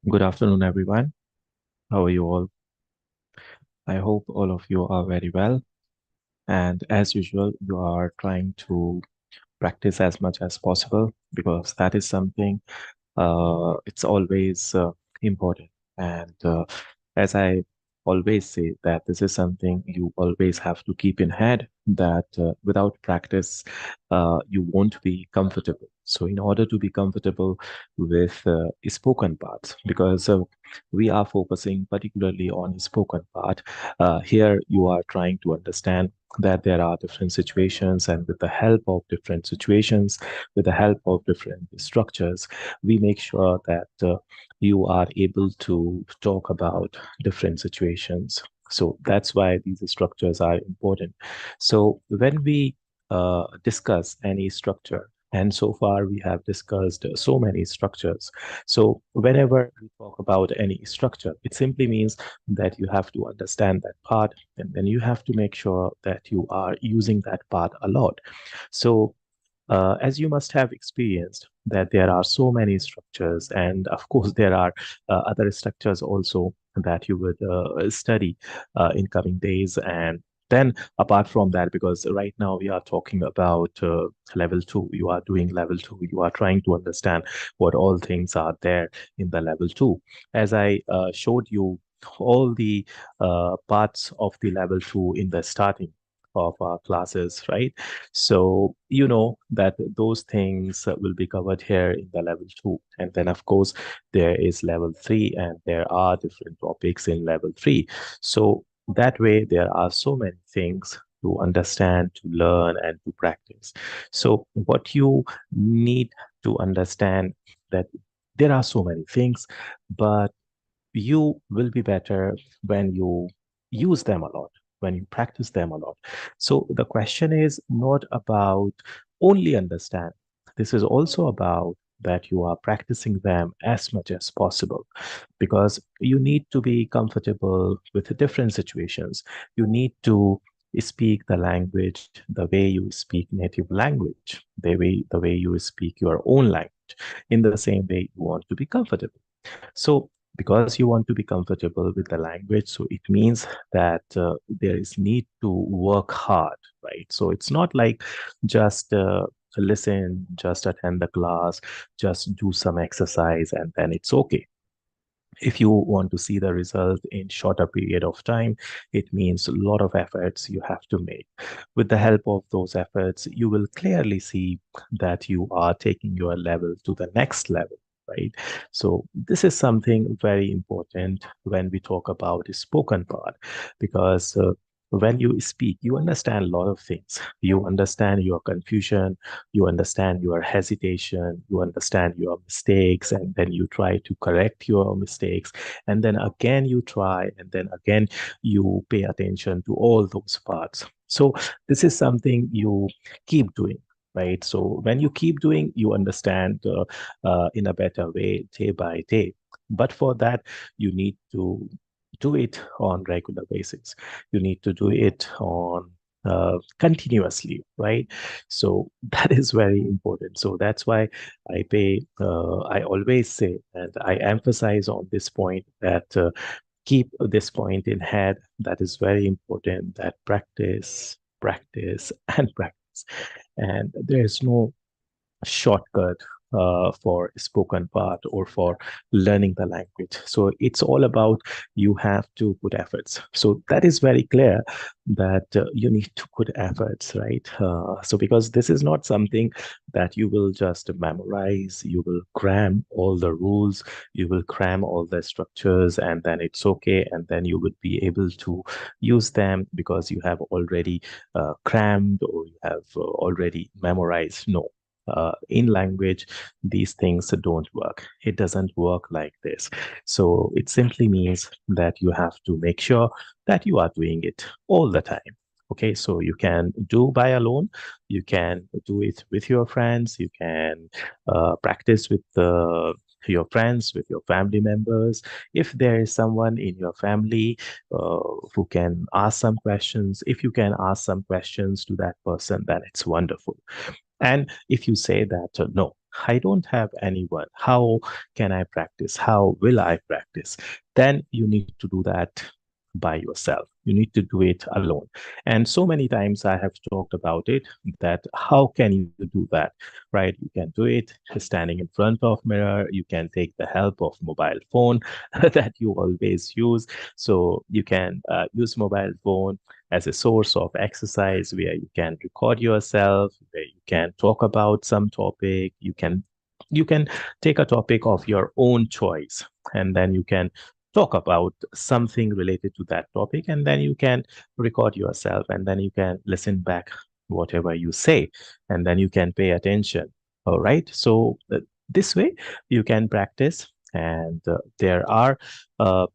Good afternoon, everyone. How are you all? I hope all of you are very well. And as usual, you are trying to practice as much as possible because that is something it's always important. And as I always say, that this is something you always have to keep in head that without practice, you won't be comfortable. So, in order to be comfortable with spoken parts, because we are focusing particularly on spoken part, here you are trying to understand that there are different situations, and with the help of different situations, with the help of different structures, we make sure that you are able to talk about different situations. So that's why these structures are important. So when we discuss any structure, and so far we have discussed so many structures. So whenever we talk about any structure, it simply means that you have to understand that part, and then you have to make sure that you are using that part a lot. So as you must have experienced that there are so many structures, and of course there are other structures also that you would study in coming days. And then apart from that, because right now we are talking about level two, you are doing level two, you are trying to understand what all things are there in the level two. As I showed you all the parts of the level two in the starting of our classes, right? So you know that those things will be covered here in the level two. And then, of course, there is level three, and there are different topics in level three. So that way, there are so many things to understand, to learn, and to practice. So what you need to understand that there are so many things, but you will be better when you use them a lot, when you practice them a lot. So the question is not about only understand. This is also about that you are practicing them as much as possible, because you need to be comfortable with different situations. You need to speak the language the way you speak native language, the way you speak your own language. In the same way, you want to be comfortable. So, because you want to be comfortable with the language, so it means that there is need to work hard, right? So it's not like just listen, just attend the class, just do some exercise, and then it's okay. If you want to see the result in shorter period of time, it means a lot of efforts you have to make. With the help of those efforts, you will clearly see that you are taking your level to the next level, right? So this is something very important when we talk about the spoken part, because when you speak, you understand a lot of things. You understand your confusion, you understand your hesitation, you understand your mistakes, and then you try to correct your mistakes. And then again, you try, and then again, you pay attention to all those parts. So, this is something you keep doing. Right. So when you keep doing, you understand in a better way day by day. But for that, you need to do it on regular basis. You need to do it on continuously, right? So that is very important. So that's why I always say, and I emphasize on this point that keep this point in head. That is very important. That practice, practice, and practice, and there is no shortcut for spoken part or for learning the language. So it's all about you have to put efforts. So that is very clear that you need to put efforts, right? So because this is not something that you will just memorize, you will cram all the rules, you will cram all the structures, and then it's okay, and then you would be able to use them because you have already crammed or you have already memorized. No, in language, these things don't work. It doesn't work like this. So it simply means that you have to make sure that you are doing it all the time. Okay, so you can do by alone, you can do it with your friends, you can practice with your friends, with your family members. If there is someone in your family who can ask some questions, if you can ask some questions to that person, then it's wonderful. And if you say that, no, I don't have anyone. How can I practice? How will I practice? Then you need to do that by yourself. You need to do it alone. And so many times I have talked about it that how can you do that, right? You can do it standing in front of mirror. You can take the help of mobile phone that you always use. So you can use mobile phone as a source of exercise where you can record yourself, where you can talk about some topic. You can take a topic of your own choice, and then you can talk about something related to that topic, and then you can record yourself, and then you can listen back whatever you say, and then you can pay attention. All right. So this way you can practice. And there are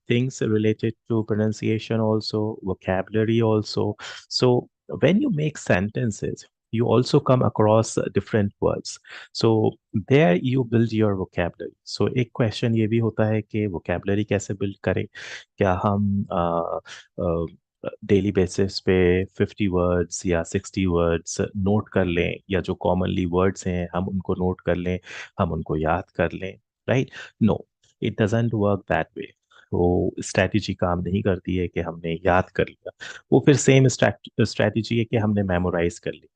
things related to pronunciation also, vocabulary also. So when you make sentences, you also come across different words. So there you build your vocabulary. So एक question ये भी होता है कि vocabulary कैसे build करें. क्या हम डेली बेसिस पे 50 वर्ड्स या 60 वर्ड्स नोट कर लें, या जो कॉमनली वर्ड्स हैं हम उनको नोट कर लें, हम उनको याद कर लें, right? No, it doesn't work that way. वो स्ट्रैटेजी काम नहीं करती है कि हमने याद कर लिया. वो फिर सेम स्ट्रैटेजी है कि हमने मेमोराइज कर लिया.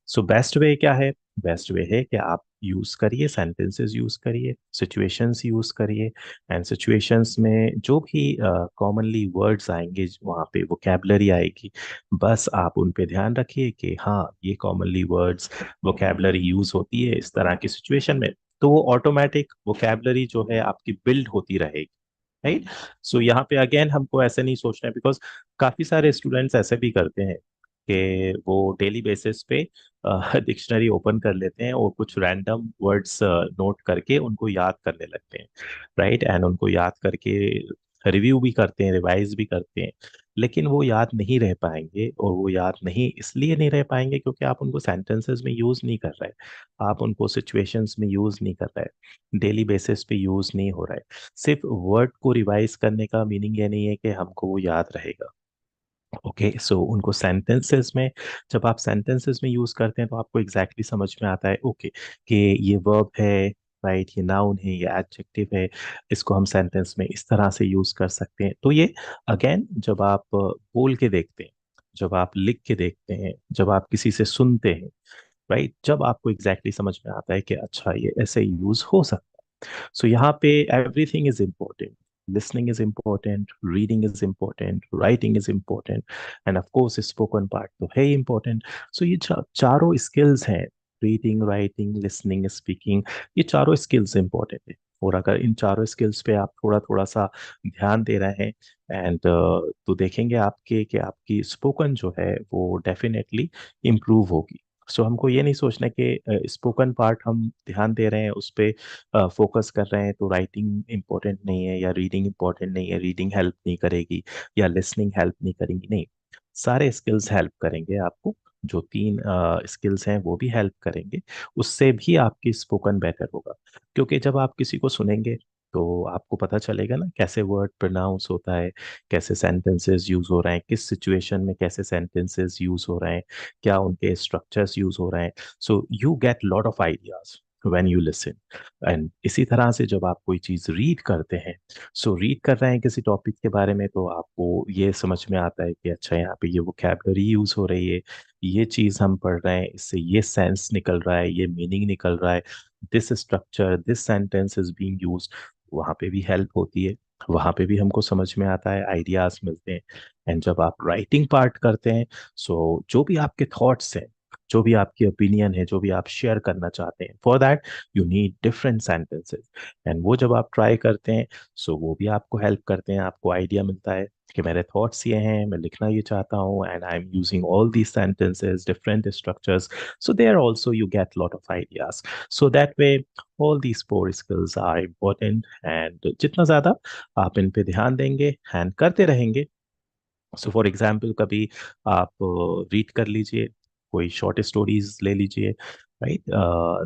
सो बेस्ट वे क्या है? बेस्ट वे है कि आप यूज करिए, सेंटेंसेस यूज करिए, सिचुएशंस यूज करिए. एंड सिचुएशंस में जो भी कॉमनली वर्ड्स आएंगे वहाँ पे वोकेबलरी आएगी. बस आप उन पे ध्यान रखिए कि हाँ, ये कॉमनली वर्ड्स वोकेबलरी यूज होती है इस तरह की सिचुएशन में. तो वो ऑटोमेटिक वोकेबलरी जो है आपकी बिल्ड होती रहेगी, राइट? सो यहाँ पे अगेन हमको ऐसे नहीं सोचना है, बिकॉज काफी सारे स्टूडेंट्स ऐसे भी करते हैं कि वो डेली बेसिस पे डिक्शनरी ओपन कर लेते हैं और कुछ रैंडम वर्ड्स नोट करके उनको याद करने लगते हैं, राइट? एंड उनको याद करके रिव्यू भी करते हैं, रिवाइज भी करते हैं. लेकिन वो याद नहीं रह पाएंगे, और वो याद नहीं इसलिए नहीं रह पाएंगे क्योंकि आप उनको सेंटेंसेस में यूज नहीं कर रहे. आप उनको सिचुएशंस में यूज नहीं कर रहे, डेली बेसिस पे यूज नहीं हो रहा है. सिर्फ वर्ड को रिवाइज करने का मीनिंग ये नहीं है कि हमको वो याद रहेगा. ओके, सो उनको सेंटेंसेस में, जब आप सेंटेंसेस में यूज करते हैं तो आपको एग्जैक्टली समझ में आता है, ओके, कि ये वर्ब है, राइट, ये नाउन है, ये एडजेक्टिव है, इसको हम सेंटेंस में इस तरह से यूज कर सकते हैं. तो ये अगेन जब आप बोल के देखते हैं, जब आप लिख के देखते हैं, जब आप किसी से सुनते हैं, राइट, जब आपको एग्जैक्टली समझ में आता है कि अच्छा ये ऐसे यूज हो सकता है. So यहाँ पे everything is important. Listening is important, reading is important, writing is important, and of course spoken part तो है ही important. So ये चारों skills हैं, reading, writing, listening, speaking, ये चारों skills important है. और अगर इन चारों skills पे आप थोड़ा थोड़ा सा ध्यान दे रहे हैं, एंड तो देखेंगे आपके कि आपकी स्पोकन जो है वो डेफिनेटली इम्प्रूव होगी. सो हमको ये नहीं सोचना कि स्पोकन पार्ट हम ध्यान दे रहे हैं, उस पे फोकस कर रहे हैं, तो राइटिंग इम्पोर्टेंट नहीं है, या रीडिंग इम्पोर्टेंट नहीं है, रीडिंग हेल्प नहीं करेगी, या लिसनिंग हेल्प नहीं करेंगी. नहीं, सारे स्किल्स हेल्प करेंगे आपको. जो तीन स्किल्स हैं वो भी हेल्प करेंगे. उससे भी आपकी स्पोकन बेटर होगा. क्योंकि जब आप किसी को सुनेंगे तो आपको पता चलेगा ना कैसे वर्ड प्रोनाउंस होता है, कैसे सेंटेंसेस यूज हो रहे हैं, किस सिचुएशन में कैसे सेंटेंसेस यूज हो रहे हैं, क्या उनके स्ट्रक्चर्स यूज हो रहे हैं. So you get lot of ideas when you listen. And इसी तरह से जब आप कोई चीज रीड करते हैं, सो रीड कर रहे हैं किसी टॉपिक के बारे में, तो आपको ये समझ में आता है कि अच्छा यहाँ पे ये वोकैबुलरी यूज हो रही है, ये चीज हम पढ़ रहे हैं, इससे ये सेंस निकल रहा है, ये मीनिंग निकल रहा है, this structure, this sentence is being used. वहाँ पे भी हेल्प होती है, वहाँ पे भी हमको समझ में आता है, आइडियाज मिलते हैं. एंड जब आप राइटिंग पार्ट करते हैं, सो जो भी आपके थॉट्स हैं, जो भी आपकी ओपिनियन है, जो भी आप शेयर करना चाहते हैं, for that you need different sentences. And वो जब आप ट्राई करते हैं, सो वो भी आपको हेल्प करते हैं, आपको आइडिया मिलता है कि मेरे थॉट्स ये हैं, मैं लिखना ये चाहता हूँ, and I am using all these sentences, different structures. So there also you get lot of ideas. So that way all these four skills are important. And जितना ज़्यादा आप इन पे ध्यान देंगे एंड करते रहेंगे, सो फॉर एग्जाम्पल कभी आप रीड कर लीजिए, कोई शॉर्ट स्टोरीज ले लीजिए, राइट?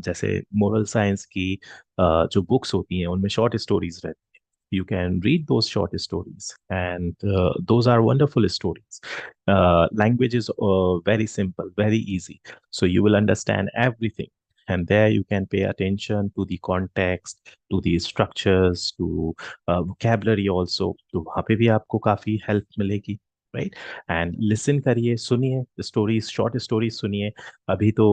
जैसे मोरल साइंस की जो बुक्स होती हैं उनमें शॉर्ट स्टोरीज रहती हैं. You can read those short stories, and those are wonderful stories. Language is very simple, very easy, so you will understand everything. and there you can pay attention to the context, to the structures, to vocabulary also. तो वहाँ पे भी आपको काफी help मिलेगी, right. And listen करिए, सुनिए stories, short stories सुनिए. अभी तो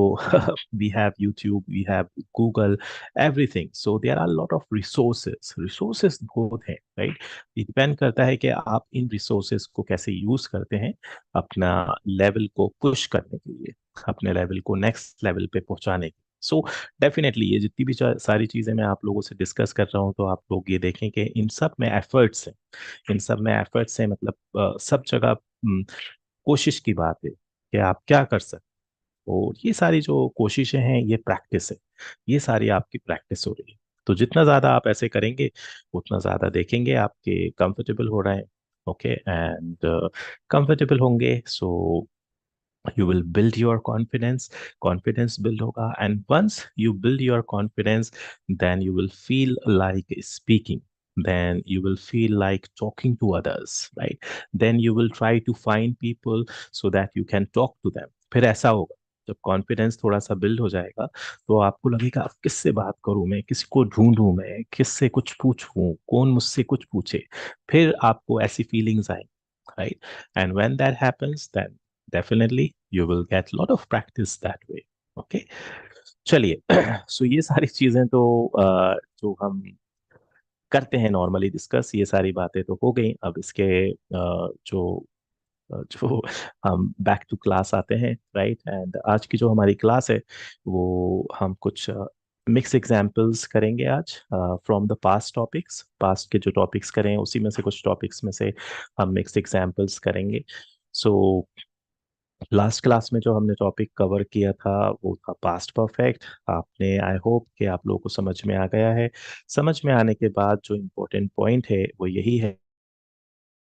we have YouTube, we have Google, everything. So there are lot of resources, resources बहुत हैं, राइट. ये डिपेंड करता है कि आप इन रिसोर्सेज को कैसे यूज करते हैं अपना लेवल को पुश करने के लिए, अपने लेवल को नेक्स्ट लेवल पे पहुंचाने के लिए. सो डेफिनेटली ये जितनी भी सारी चीजें मैं आप लोगों से डिस्कस कर रहा हूँ, तो आप लोग ये देखें कि इन सब में एफर्ट्स हैं, इन सब में एफर्ट्स हैं. मतलब सब जगह कोशिश की बात है कि आप क्या कर सकते. और ये सारी जो कोशिशें हैं ये प्रैक्टिस है, ये सारी आपकी प्रैक्टिस हो रही है. तो जितना ज्यादा आप ऐसे करेंगे उतना ज्यादा देखेंगे आपके कंफर्टेबल हो रहे हैं. ओके, एंड कंफर्टेबल होंगे, सो you will build your confidence, confidence build hoga, and once you build your confidence, then you will feel like speaking, then you will feel like talking to others, right. Then you will try to find people so that you can talk to them. फिर ऐसा होगा, जब confidence थोड़ा सा build हो जाएगा तो आपको लगेगा अब किससे बात करूं मैं, किसी को ढूंढूं मैं, किससे कुछ पूछूं, कौन मुझसे कुछ पूछे. फिर आपको ऐसी फीलिंग्स आएंगी, right. And when that happens, then definitely you will get lot of practice that way. Okay, चलिए. सो ये सारी चीजें तो जो हम करते हैं नॉर्मली डिस्कस, ये सारी बातें तो हो गई. अब इसके जो हम बैक टू क्लास आते हैं, राइट. एंड आज की जो हमारी क्लास है वो हम कुछ मिक्स एग्जाम्पल्स करेंगे आज from the past topics. Past के जो टॉपिक्स करें उसी में से कुछ टॉपिक्स में से हम मिक्स एग्जाम्पल्स करेंगे. सो लास्ट क्लास में जो हमने टॉपिक कवर किया था वो था पास्ट परफेक्ट. आपने, आई होप कि आप लोगों को समझ में आ गया है. समझ में आने के बाद जो इम्पोर्टेंट पॉइंट है वो यही है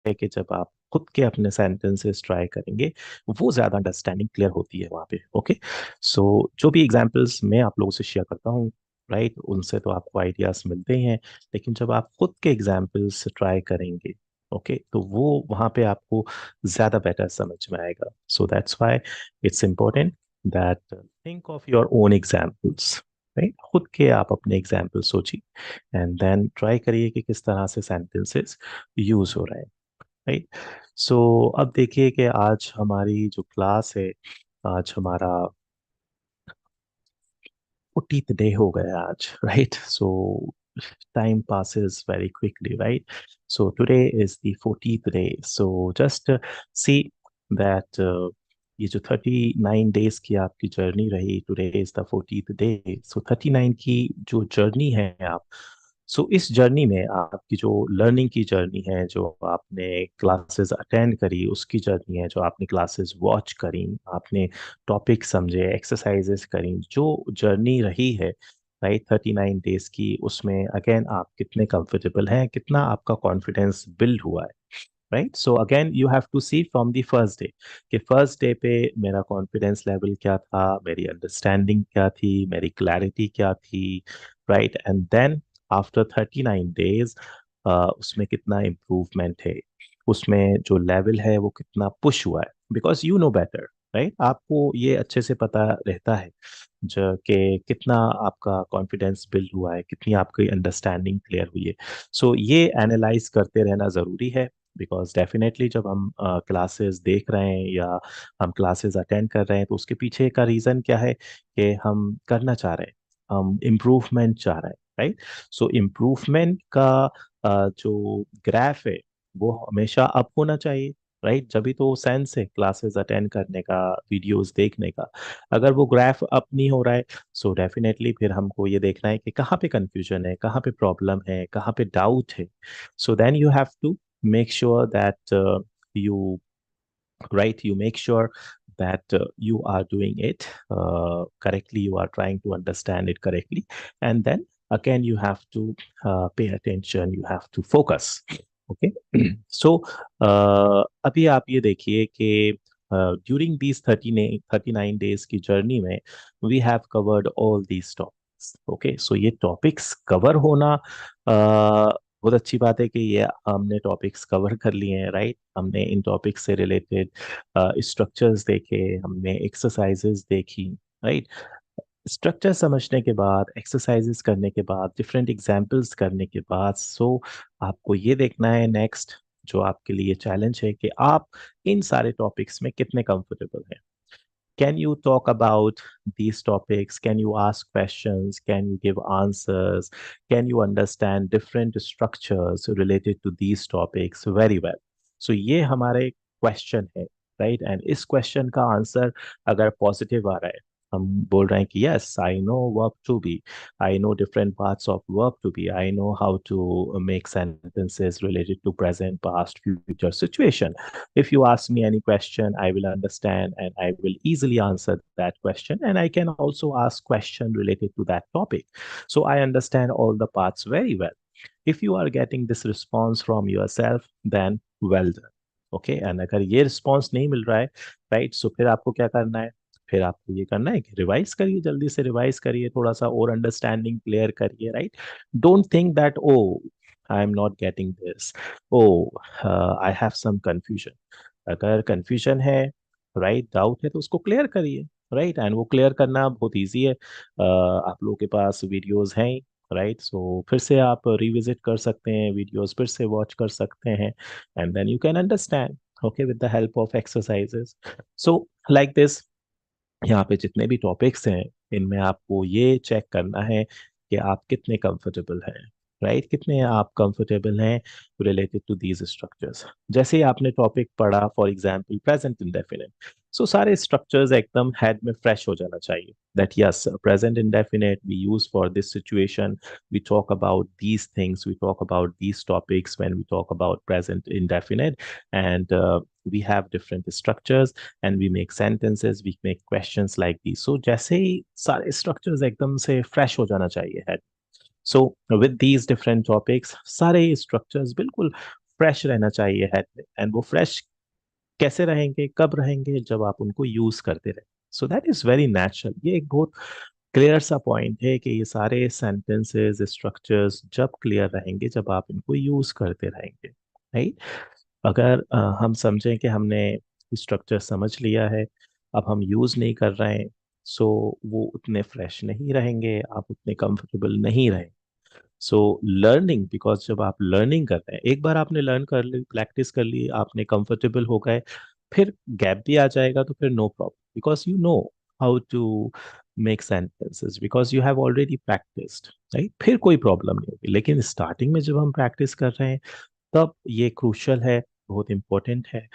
कि जब आप खुद के अपने सेंटेंसेस ट्राई करेंगे वो ज्यादा अंडरस्टैंडिंग क्लियर होती है वहाँ पे. ओके, सो जो भी एग्जांपल्स मैं आप लोगों से शेयर करता हूँ, राइट, उनसे तो आपको आइडियाज मिलते ही हैं, लेकिन जब आप खुद के एग्जांपल्स ट्राई करेंगे, ओके, तो वो वहाँ पे आपको ज्यादा बेटर समझ में आएगा. सो that's why it's important that think of your own examples, right. खुद के आप अपने एग्जाम्पल सोचिए एंड देन ट्राई करिए कि किस तरह से सेंटेंसेस यूज हो रहे हैं, राइट. सो अब देखिए कि आज हमारी जो क्लास है, आज हमारा 40th डे हो गया आज, right. So time passes very quickly, right. So today is the 40th day. So just see that ये जो 39 डेज की आपकी जर्नी रही, today is the 40th day. So 39 की जो जर्नी है आप, सो इस जर्नी में आपकी जो लर्निंग की जर्नी है, जो आपने क्लासेस अटेंड करी उसकी जर्नी है, जो आपने क्लासेस वॉच करी, आपने टॉपिक समझे, एक्सरसाइजेस करी, जो जर्नी रही है, राइट, 39 डेज की, उसमें अगेन आप कितने कंफर्टेबल हैं, कितना आपका कॉन्फिडेंस बिल्ड हुआ है, right. So again you have to see from the first day कि फर्स्ट डे पे मेरा कॉन्फिडेंस लेवल क्या था, मेरी अंडरस्टैंडिंग क्या थी, मेरी क्लैरिटी क्या थी, right. And then after 39 days उसमें कितना इम्प्रूवमेंट है, उसमें जो लेवल है वो कितना पुश हुआ है, because you no better, right. आपको ये अच्छे से पता रहता है जो कि कितना आपका कॉन्फिडेंस बिल्ड हुआ है, कितनी आपकी अंडरस्टैंडिंग क्लियर हुई है. सो ये एनालाइज करते रहना ज़रूरी है, बिकॉज डेफिनेटली जब हम क्लासेस देख रहे हैं या हम क्लासेस अटेंड कर रहे हैं तो उसके पीछे का रीज़न क्या है कि हम करना चाह रहे हैं, हम इम्प्रूवमेंट चाह रहे हैं, राइट. सो इम्प्रूवमेंट का जो ग्राफ है वो हमेशा अप होना चाहिए, राइट. जब भी तो सेंस है क्लासेस अटेंड करने का, वीडियोस देखने का. अगर वो ग्राफ अप नहीं हो रहा है, सो डेफिनेटली फिर हमको ये देखना है कि कहाँ पे कंफ्यूजन है, कहाँ पे प्रॉब्लम है, कहाँ पे डाउट है. So then you have to make sure that you right, you make sure that you are doing it correctly, you are trying to understand it correctly, and then again you have to pay attention, you have to focus. Okay. So अभी आप ये देखिए कि during these 39 days की journey में we have covered all these topics. Okay, so ये topics cover होना बहुत अच्छी बात है कि ये हमने टॉपिक्स कवर कर लिए हैं, राइट. हमने इन टॉपिक्स से रिलेटेड स्ट्रक्चर्स देखे, हमने एक्सरसाइजेस देखी, राइट. स्ट्रक्चर समझने के बाद, एक्सरसाइजेस करने के बाद, डिफरेंट एग्जाम्पल्स करने के बाद, आपको ये देखना है नेक्स्ट, जो आपके लिए चैलेंज है, कि आप इन सारे टॉपिक्स में कितने कंफर्टेबल हैं. Can you talk about these topics? Can you ask questions? Can you give answers? Can you understand different structures related to these topics very well? So ये हमारे क्वेश्चन है, राइट. एंड इस question का answer अगर positive आ रहा है, हम बोल रहे हैं कि yes, I know verb to be, I know different parts of verb to be, I know how to make sentences related to present, past, future situation. If you ask me any question, I will understand and I will easily answer that question. And I can also ask question related to that topic. So I understand all the parts very well. If you are getting this response from yourself, then well done. Okay. And अगर ये response नहीं मिल रहा है, right, सो फिर आपको क्या करना है? फिर आपको ये करना है कि रिवाइज करिए, जल्दी से रिवाइज करिए, थोड़ा सा और अंडरस्टैंडिंग क्लियर करिए, right. Don't think that oh, I am not getting this, oh I have some confusion. अगर कंफ्यूजन है, राइट, डाउट है, तो उसको क्लियर करिए, राइट. एंड वो क्लियर करना बहुत ईजी है. आप लोगों के पास वीडियोस हैं, राइट. सो फिर से आप रिविजिट कर सकते हैं, वीडियोस फिर से वॉच कर सकते हैं, and then you can understand, okay, with the help of exercises. So like this, यहाँ पे जितने भी टॉपिक्स हैं, इनमें आपको ये चेक करना है कि आप कितने कंफर्टेबल हैं, राइट. कितने आप कंफर्टेबल हैं रिलेटेड टू दीज स्ट्रक्चर्स. जैसे ही आपने टॉपिक पढ़ा, for example present indefinite, so सारे स्ट्रक्चर्स एकदम हेड में फ्रेश हो जाना चाहिए. That yes, present indefinite we use for this situation, we talk about these things, we talk about these topics when we talk about present indefinite, and we have different structures, and we make sentences, we make questions like these. So जैसे ही सारे structures एकदम से fresh हो जाना चाहिए है. So with these different topics, सारे structures बिल्कुल fresh रहना चाहिए head में. And वो fresh कैसे रहेंगे, कब रहेंगे? जब आप उनको यूज करते रहे. So that is very natural. ये एक बहुत क्लियर सा पॉइंट है कि ये सारे सेंटेंसेस, स्ट्रक्चर्स जब क्लियर रहेंगे, जब आप इनको यूज करते रहेंगे, राइट. अगर हम समझें कि हमने स्ट्रक्चर समझ लिया है, अब हम यूज नहीं कर रहे हैं, सो वो उतने फ्रेश नहीं रहेंगे, आप उतने कंफर्टेबल नहीं रहेंगे. सो लर्निंग, बिकॉज जब आप लर्निंग कर रहे हैं, एक बार आपने लर्न कर ली, प्रैक्टिस कर ली, आपने कंफर्टेबल हो गए, फिर गैप भी आ जाएगा तो फिर no problem, because you know how to make sentences, because you have already practised, right. फिर कोई प्रॉब्लम नहीं होगी. लेकिन स्टार्टिंग में जब हम प्रैक्टिस कर रहे हैं, तब ये क्रूशल है, बहुत इंपॉर्टेंट है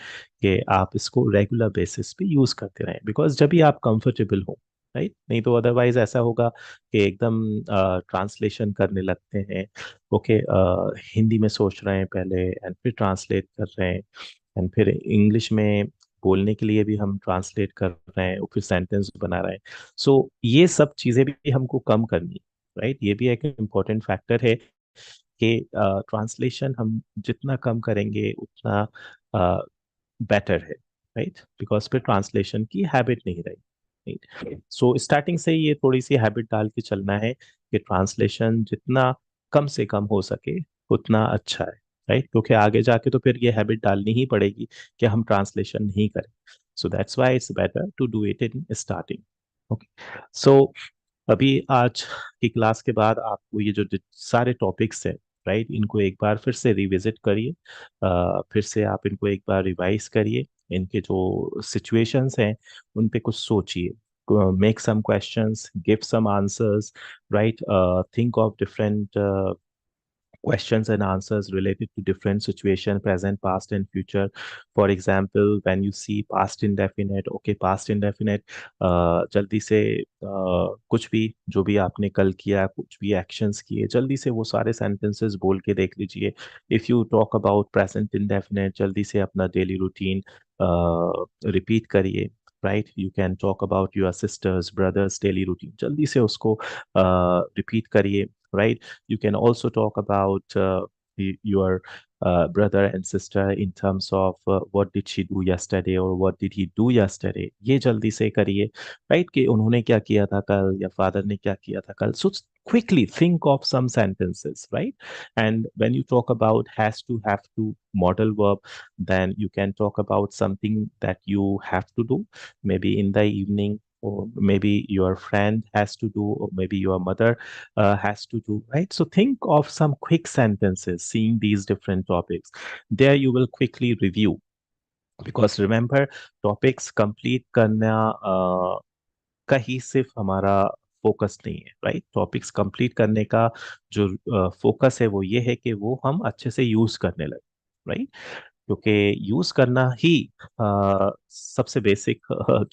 कि आप इसको रेगुलर बेसिस पे यूज करते रहें, बिकॉज जब भी आप कंफर्टेबल हो, राइट. नहीं तो अदरवाइज ऐसा होगा कि एकदम ट्रांसलेशन करने लगते हैं, ओके, हिंदी में सोच रहे हैं पहले, एंड फिर ट्रांसलेट कर रहे हैं, एंड फिर इंग्लिश में बोलने के लिए भी हम ट्रांसलेट कर रहे हैं, और फिर सेंटेंस बना रहे हैं. सो ये सब चीज़ें भी हमको कम करनी है, राइट. ये भी एक इम्पोर्टेंट फैक्टर है कि ट्रांसलेशन हम जितना कम करेंगे उतना बेटर है, राइट. बिकॉज फिर ट्रांसलेशन की हैबिट नहीं रही, राइट. सो स्टार्टिंग से ये थोड़ी सी हैबिट डाल के चलना है कि ट्रांसलेशन जितना कम से कम हो सके उतना अच्छा है, राइट. क्योंकि आगे जाके तो फिर ये हैबिट डालनी ही पड़ेगी कि हम ट्रांसलेशन नहीं करें. So that's why it's better to do it in starting. Okay. So अभी आज की क्लास के बाद आपको ये जो सारे टॉपिक्स हैं, राइट, इनको एक बार फिर से रिविजिट करिए, फिर से आप इनको एक बार रिवाइज करिए. इनके जो सिचुएशंस हैं उन पे कुछ सोचिए, make some questions, give some answers, right. Think of different questions and answers related to different situation, present, past and future. For example, when you see past indefinite, okay, past indefinite, जल्दी से कुछ भी जो भी आपने कल किया, कुछ भी एक्शंस किए, जल्दी से वो सारे सेंटेंसेस बोल के देख लीजिए. If you talk about present indefinite, जल्दी से अपना डेली रूटीन रिपीट करिए, right. You can talk about your sisters, brothers daily routine, जल्दी से उसको रिपीट करिए, right. You can also talk about your brother and sister in terms of what did she do yesterday or what did he do yesterday. ये जल्दी से करिए, right, कि उन्होंने क्या किया था कल, या फादर ने क्या किया था कल. So quickly think of some sentences, right. And when you talk about has to, have to, modal verb, then you can talk about something that you have to do maybe in the evening, or maybe your friend has to do, or maybe your mother has to do, right? So think of some quick sentences, seeing these different topics. There you will quickly review, because remember, topics complete करना का ही सिर्फ हमारा focus नहीं है, right? Topics complete करने का जो focus है वो ये है कि वो हम अच्छे से यूज करने लगे, राइट? क्योंकि यूज करना ही सबसे बेसिक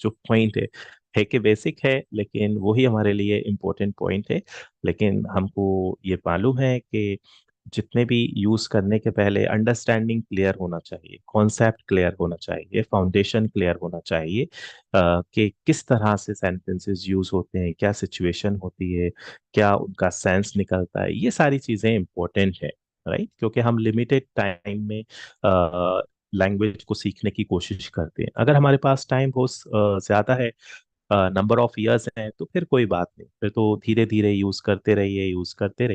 जो पॉइंट है कि बेसिक है, लेकिन वही हमारे लिए इम्पोर्टेंट पॉइंट है। लेकिन हमको ये मालूम है कि जितने भी यूज करने के पहले अंडरस्टैंडिंग क्लियर होना चाहिए, कॉन्सेप्ट क्लियर होना चाहिए, फाउंडेशन क्लियर होना चाहिए, कि किस तरह से सेंटेंसेस यूज होते हैं, क्या सिचुएशन होती है, क्या उनका सेंस निकलता है, ये सारी चीजें इंपॉर्टेंट है, राइट? क्योंकि हम लिमिटेड टाइम में लैंग्वेज को सीखने की कोशिश करते हैं। अगर हमारे पास टाइम बहुत ज्यादा है, नंबर ऑफ इयर्स हैं, तो फिर कोई बात नहीं, फिर तो धीरे धीरे यूज करते रहिए,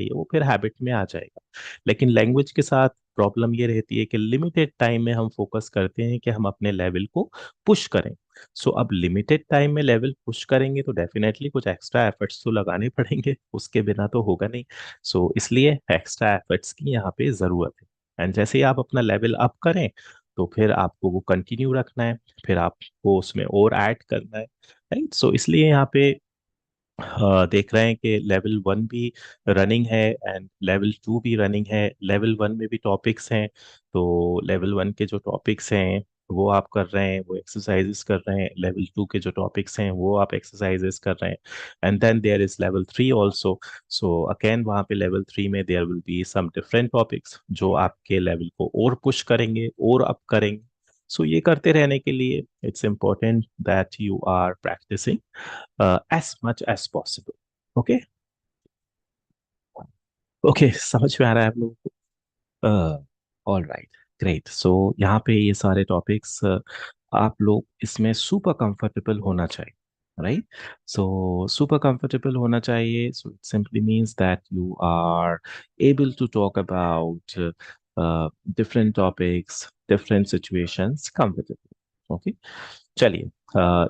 वो फिर हैबिट में आ जाएगा। लेकिन लैंग्वेज के साथ प्रॉब्लम ये रहती है कि लिमिटेड टाइम में हम फोकस करते हैं कि हम अपने लेवल को पुश करें। सो अब लिमिटेड टाइम में लेवल पुश करेंगे तो डेफिनेटली कुछ एक्स्ट्रा एफर्ट्स तो लगाने पड़ेंगे, उसके बिना तो होगा नहीं। सो इसलिए एक्स्ट्रा एफर्ट्स की यहाँ पे जरूरत है। एंड जैसे ही आप अपना लेवल अप करें, तो फिर आपको वो कंटिन्यू रखना है, फिर आपको उसमें और ऐड करना है, राइट? सो इसलिए यहाँ पे देख रहे हैं कि लेवल वन भी रनिंग है एंड लेवल टू भी रनिंग है। लेवल वन में भी टॉपिक्स हैं, तो लेवल वन के जो टॉपिक्स हैं वो आप कर रहे हैं, वो एक्सरसाइजेस कर रहे हैं। लेवल टू के जो टॉपिक्स हैं वो आप एक्सरसाइजेस कर रहे हैं। And then there is level three also. So again वहाँ पे लेवल थ्री में there will be some different topics जो आपके लेवल को और पुश करेंगे और अप करेंगे। सो ये करते रहने के लिए it's important that you are practising as much as possible. Okay, okay, समझ में आ रहा है आप लोगों को? All right, great. सो यहाँ पे ये सारे टॉपिक्स आप लोग इसमें सुपर कंफर्टेबल होना चाहिए, राइट? सो सुपर कंफर्टेबल होना चाहिए, so it simply means that you are able to talk about different topics, different situations comfortable. Okay, चलिए,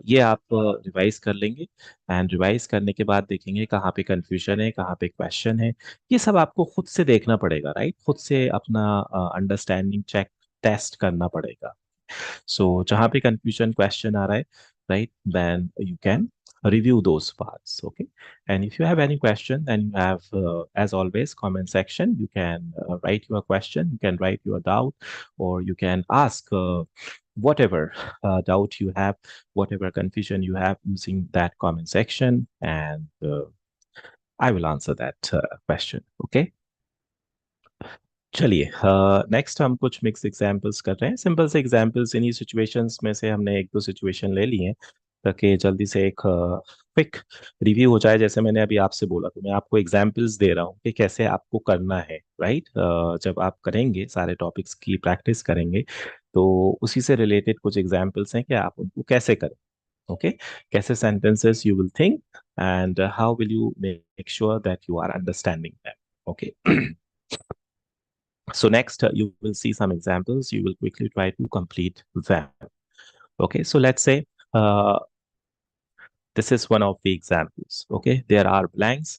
ये आप रिवाइज कर लेंगे, एंड रिवाइज करने के बाद देखेंगे कहाँ पे कंफ्यूजन है, कहाँ पे क्वेश्चन है। ये सब आपको खुद से देखना पड़ेगा, राइट? खुद से अपना अंडरस्टैंडिंग चेक, टेस्ट करना पड़ेगा। So, जहाँ पे confusion question आ रहा है, right, then you can review those parts, okay? And if you have any question, then you have, as always, comment section. You can write your question, you can write your doubt, or you can ask whatever doubt you have, whatever confusion you have using that comment section, and I will answer that question, okay? चलिए, next हम कुछ mix examples कर रहे हैं, simple से examples. इन्हीं situations में से हमने एक दो सिचुएशन ले लिए हैं ताकि जल्दी से एक क्विक रिव्यू हो जाए। जैसे मैंने अभी आपसे बोला, तो मैं आपको एग्जांपल्स दे रहा हूँ कि कैसे आपको करना है, राइट? जब आप करेंगे, सारे टॉपिक्स की प्रैक्टिस करेंगे, तो उसी से रिलेटेड कुछ एग्जांपल्स हैं कि आप उनको कैसे करें, ओके? कैसे sentences you will think, and how will you make sure that you are understanding them, okay? So next, you will see some examples. You will quickly try to complete them. Okay, so let's say this is one of the examples. Okay, there are blanks.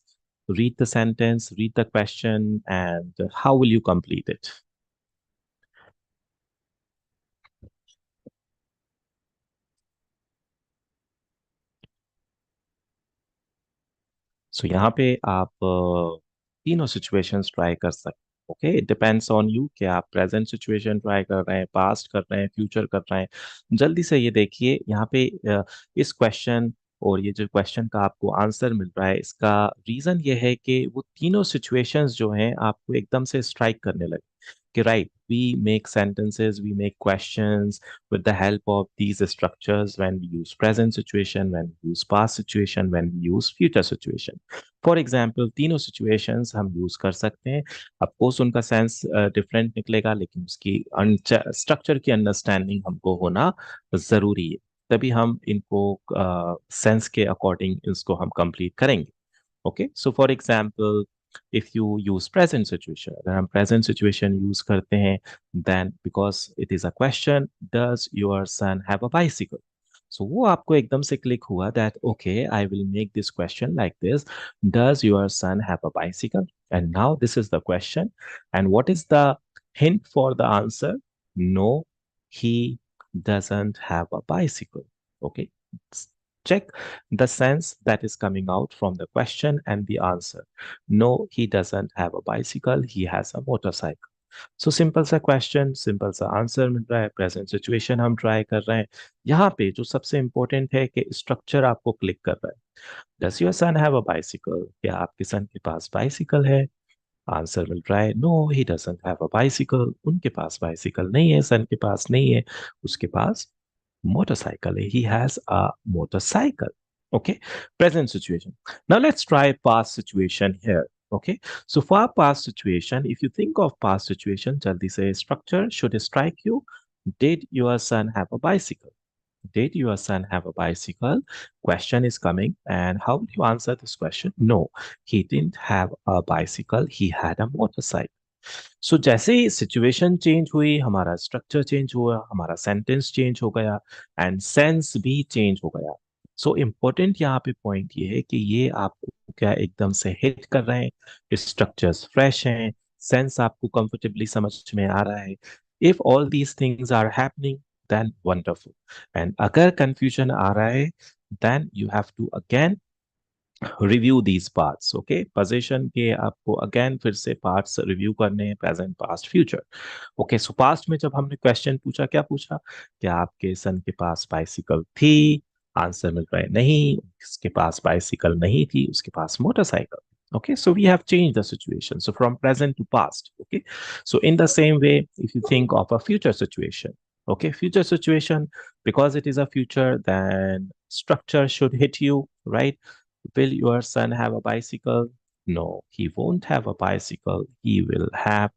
Read the sentence, read the question, and how will you complete it? सो यहाँ पे आप तीनों situations try कर सकते हैं। Okay, it depends on you कि आप present situation try कर रहे हैं, पास्ट कर रहे हैं, फ्यूचर कर रहे हैं। जल्दी से ये देखिए यहाँ पे इस क्वेश्चन और ये जो क्वेश्चन का आपको आंसर मिल रहा है, इसका रीजन ये है कि वो तीनों सिचुएशंस जो हैं आपको एकदम से स्ट्राइक करने लगे कि right, we make sentences, we make questions with the help of these structures when we use present situation, when we use past situation, when we use future situation. For example तीनों situations हम use कर सकते हैं। Of course उनका sense different निकलेगा, लेकिन उसकी structure की अंडरस्टैंडिंग हमको होना जरूरी है, तभी हम इनको सेंस के अकॉर्डिंग इसको हम कंप्लीट करेंगे। Okay, so for example, if you use present situation, अगर हम present situation use करते हैं, then because it is a question, does your son have a bicycle? So वो आपको एकदम से click हुआ that okay, I will make this question like this. Does your son have a bicycle? And now this is the question. And what is the hint for the answer? No, he doesn't have a bicycle. Okay. Check the sense that is coming out from the question and the answer. No, he doesn't have a bicycle. He has a motorcycle. So simple सा question, simple सा answer मिल रहा है, present situation हम try कर रहे हैं। यहाँ पे जो सबसे इंपॉर्टेंट है कि स्ट्रक्चर आपको क्लिक कर रहा है। Does your son have a bicycle? क्या आपके सन के पास बाइसिकल है? आंसर मिल रहा है no, he doesn't have a bicycle. उनके पास बाइसिकल नहीं है, सन के पास नहीं है, उसके पास motorcycle. He has a motorcycle. Okay. Present situation. Now let's try past situation here. Okay. So for past situation, if you think of past situation, jaldi se structure should strike you. Did your son have a bicycle? Did your son have a bicycle? Question is coming. And how will you answer this question? No, he didn't have a bicycle. He had a motorcycle. सो जैसे ही situation change हुई, हमारा structure change हुआ, हमारा sentence change हो गया and sense भी change हो गया। सो इम्पोर्टेंट यहाँ पे पॉइंट ये है कि ये आपको क्या एकदम से हिट कर रहे हैं, स्ट्रक्चर्स फ्रेश हैं, सेंस आपको कंफर्टेबली समझ में आ रहा है। If all these things are happening, then wonderful. And अगर कंफ्यूजन आ रहा है, then you have to again review these parts. Okay, position के आपको अगेन फिर से पार्ट्स रिव्यू करने हैं, present past future. Okay, so past में जब हमने क्वेश्चन पूछा, क्या पूछा? क्या आपके सन के पास बाइसिकल थी? आंसर मिल रहा है नहीं, उसके पास बाइसिकल नहीं थी, उसके पास motorcycle. Okay, so we have changed the situation. So from present to past. Okay, so in the same way, if you think of a future situation, okay, future situation, because it is a future, then structure should hit you, right? Will your son have a bicycle? No, he won't have a bicycle. He will have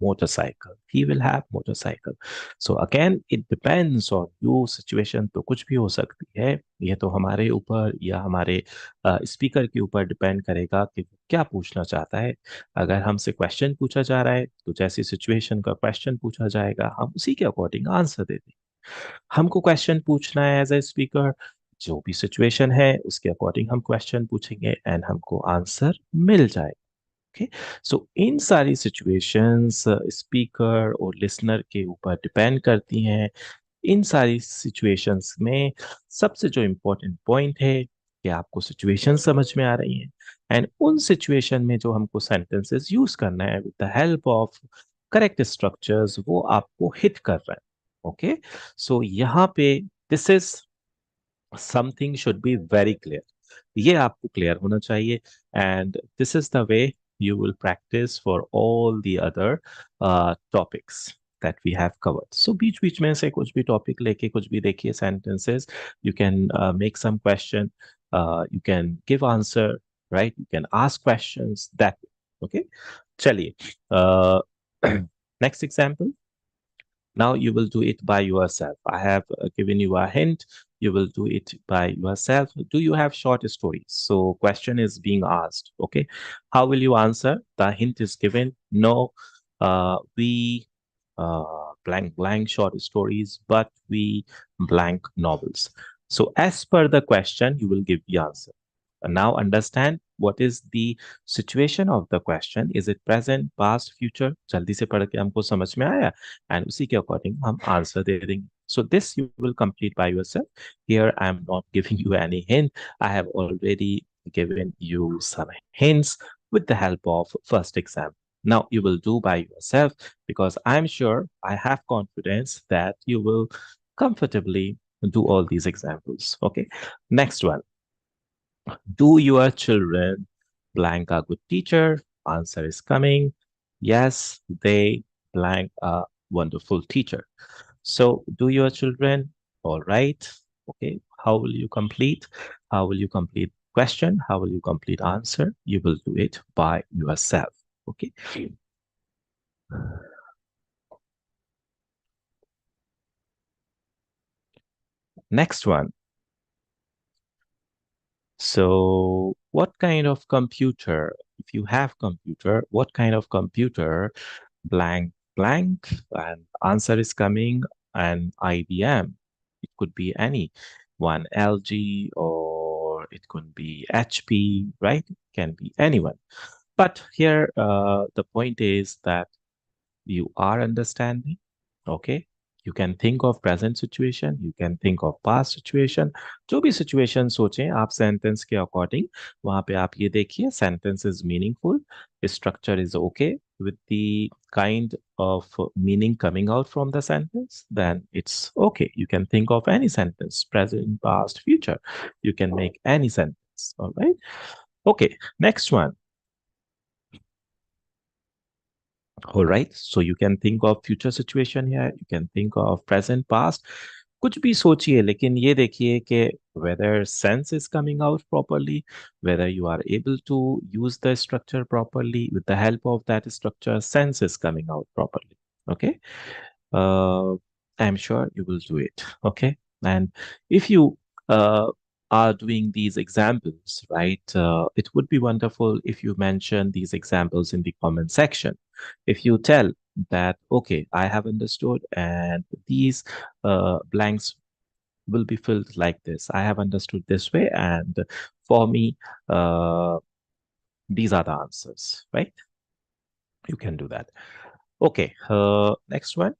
motorcycle. He will have motorcycle. So again, it depends on you. Situation तो कुछ भी हो सकती है। ये तो हमारे ऊपर या हमारे स्पीकर के ऊपर डिपेंड करेगा कि वो क्या पूछना चाहता है। अगर हमसे क्वेश्चन पूछा जा रहा है, तो जैसी सिचुएशन का क्वेश्चन पूछा जाएगा, हम उसी के अकॉर्डिंग आंसर दे देंगे। हमको क्वेश्चन पूछना है एज ए स्पीकर, जो भी सिचुएशन है उसके अकॉर्डिंग हम क्वेश्चन पूछेंगे एंड हमको आंसर मिल जाए। ओके, सो इन सारी सिचुएशंस स्पीकर और लिसनर के ऊपर डिपेंड करती हैं। इन सारी सिचुएशंस में सबसे जो इम्पोर्टेंट पॉइंट है कि आपको सिचुएशन समझ में आ रही हैं एंड उन सिचुएशन में जो हमको सेंटेंसेस यूज करना है with the help of correct structures, वो आपको हिट कर रहा है। ओके, सो यहाँ पे this is something should be very clear. ये आपको क्लियर होना चाहिए and this is the way you will practice for all the other topics that we have covered. So बीच बीच में से कुछ भी टॉपिक लेके कुछ भी देखिए sentences, you can make some question, you can give answer, right? You can ask questions that way. Okay, चलिए next example. Now you will do it by yourself. I have given you a hint. You will do it by yourself. Do you have short stories? So question is being asked. Okay. How will you answer? The hint is given. No, we blank blank short stories, but we blank novels. So as per the question, you will give the answer. And now understand what is the situation of the question. Is it present, past, future? जल्दी से पढ़ के हमको समझ में आया and उसी के according हम answer दे देंगे. So this you will complete by yourself. Here I am not giving you any hint. I have already given you some hints with the help of first exam. Now you will do by yourself because I'm sure, I have confidence that you will comfortably do all these examples. Okay. Next one. Do your children blank a good teacher? Answer is coming. Yes, they blank a wonderful teacher. So, do your children? All right. Okay. How will you complete? How will you complete question? How will you complete answer? You will do it by yourself. Okay. Next one. So, what kind of computer? If you have computer, what kind of computer blank blank and answer is coming and IBM. It could be any. one LG, or it could be HP, right? It can be anyone. But here, the point is that you are understanding. Okay, you can think of present situation, you can think of past situation. जो भी situation सोचें आप sentence के according, वहां पे आप ये देखिए sentence is meaningful, structure is okay with the kind of meaning coming out from the sentence, then it's okay. You can think of any sentence, present, past, future. You can make any sentence. All right. Okay, next one. All right. So you can think of future situation here. You can think of present, past. कुछ भी सोचिए लेकिन ये देखिए कि whether sense is coming out properly, whether you are able to use the structure properly. With the help of that structure, sense is coming out properly. Okay. uh, I'm sure you will do it. Okay. And if you are doing these examples, right, it would be wonderful if you mention these examples in the comment section. If you tell that, okay, I have understood, and these blanks will be filled like this. I have understood this way, and for me, uh, these are the answers, right? You can do that. Okay, next one.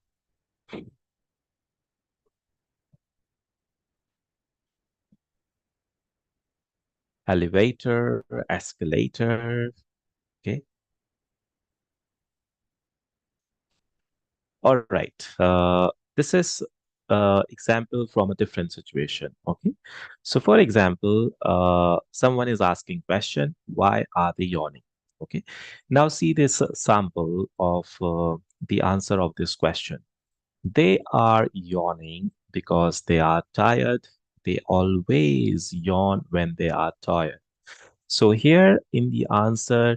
Elevator, escalator. Okay. All right. This is example from a different situation. Okay. So for example, someone is asking question, why are they yawning? Okay. Now see this sample of the answer of this question. They are yawning because they are tired. They always yawn when they are tired. So here in the answer,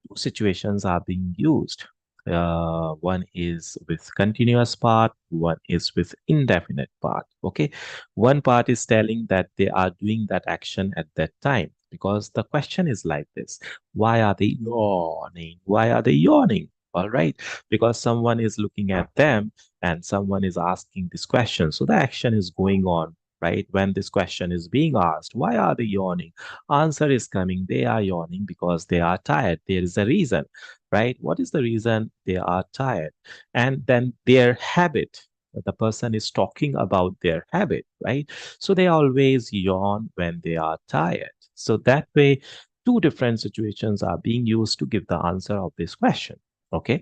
two situations are being used. One is with continuous part, one is with indefinite part. Okay. One part is telling that they are doing that action at that time, because the question is like this. Why are they yawning? Why are they yawning? All right. Because someone is looking at them and someone is asking this question. So the action is going on, right? When this question is being asked, why are they yawning? Answer is coming. They are yawning because they are tired. There is a reason, right? What is the reason they are tired? And then their habit. The person is talking about their habit, right? So they always yawn when they are tired. So that way, two different situations are being used to give the answer of this question. Okay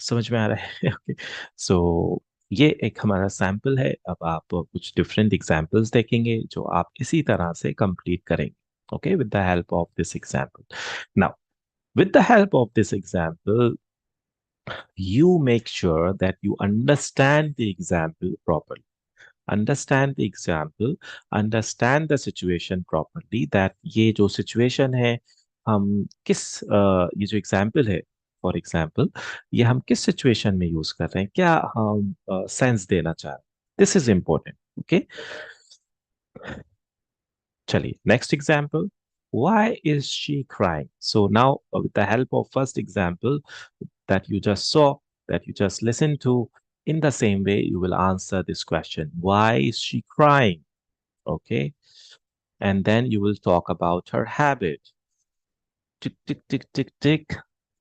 समझ में आ रहा है okay so ये एक हमारा sample है अब आप कुछ डिफरेंट एग्जांपल्स देखेंगे जो आप इसी तरह से कंप्लीट करेंगे okay with the help of this example. Now with the help of this example, you make sure that you understand the example properly. Understand the example, understand the situation properly, that ये जो situation है हम किस ये जो example है for example ये हम किस situation में use कर रहे हैं, क्या हम sense देना चाह रहे हैं. This is important. Okay. चलिए next example. Why is she crying? So now with the help of first example that you just saw, that you just listened to, in the same way you will answer this question. Why is she crying? Okay. And then you will talk about her habit. Tick, tick, tick, tick, tick.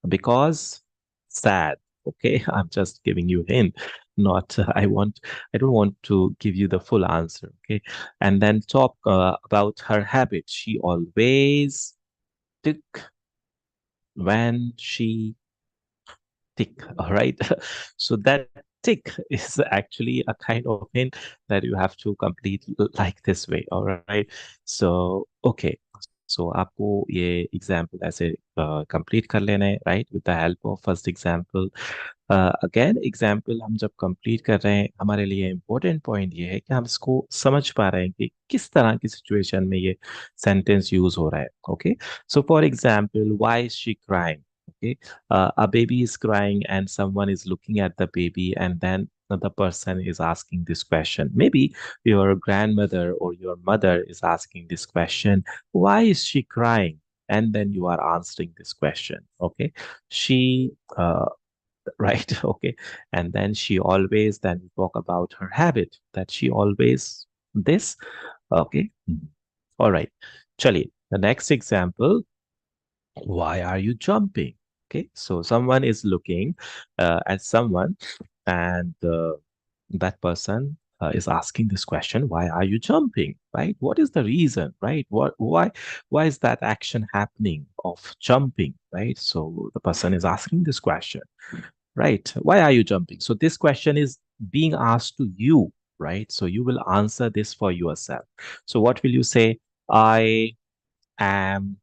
Because sad. Okay. I'm just giving you a hint. Not, I don't want to give you the full answer. Okay. And then talk about her habit. She always tick when she tick. All right. So that tick is actually a kind of hint that you have to complete like this way. All right. So, okay. So आपको ये example ऐसे complete कर लेना है, right? With the help of first example. Again example हम जब complete कर रहे हैं, हमारे लिए इम्पोर्टेंट पॉइंट ये है कि हम इसको समझ पा रहे हैं कि किस तरह की सिचुएशन में ये सेंटेंस यूज हो रहा है. Okay. So for example, why is she crying? Okay, a baby is crying and someone is looking at the baby, and then another person is asking this question. Maybe your grandmother or your mother is asking this question, why is she crying? And then you are answering this question. Okay. She right. Okay. And then she always, then we talk about her habit, that she always this. Okay. All right. Chaliye, the next example. Why are you jumping? Okay, so someone is looking at someone, and that person is asking this question: why are you jumping? Right? What is the reason? Right? Why is that action happening of jumping? Right? So the person is asking this question. Right? Why are you jumping? So this question is being asked to you. Right? So you will answer this for yourself. So what will you say? I am,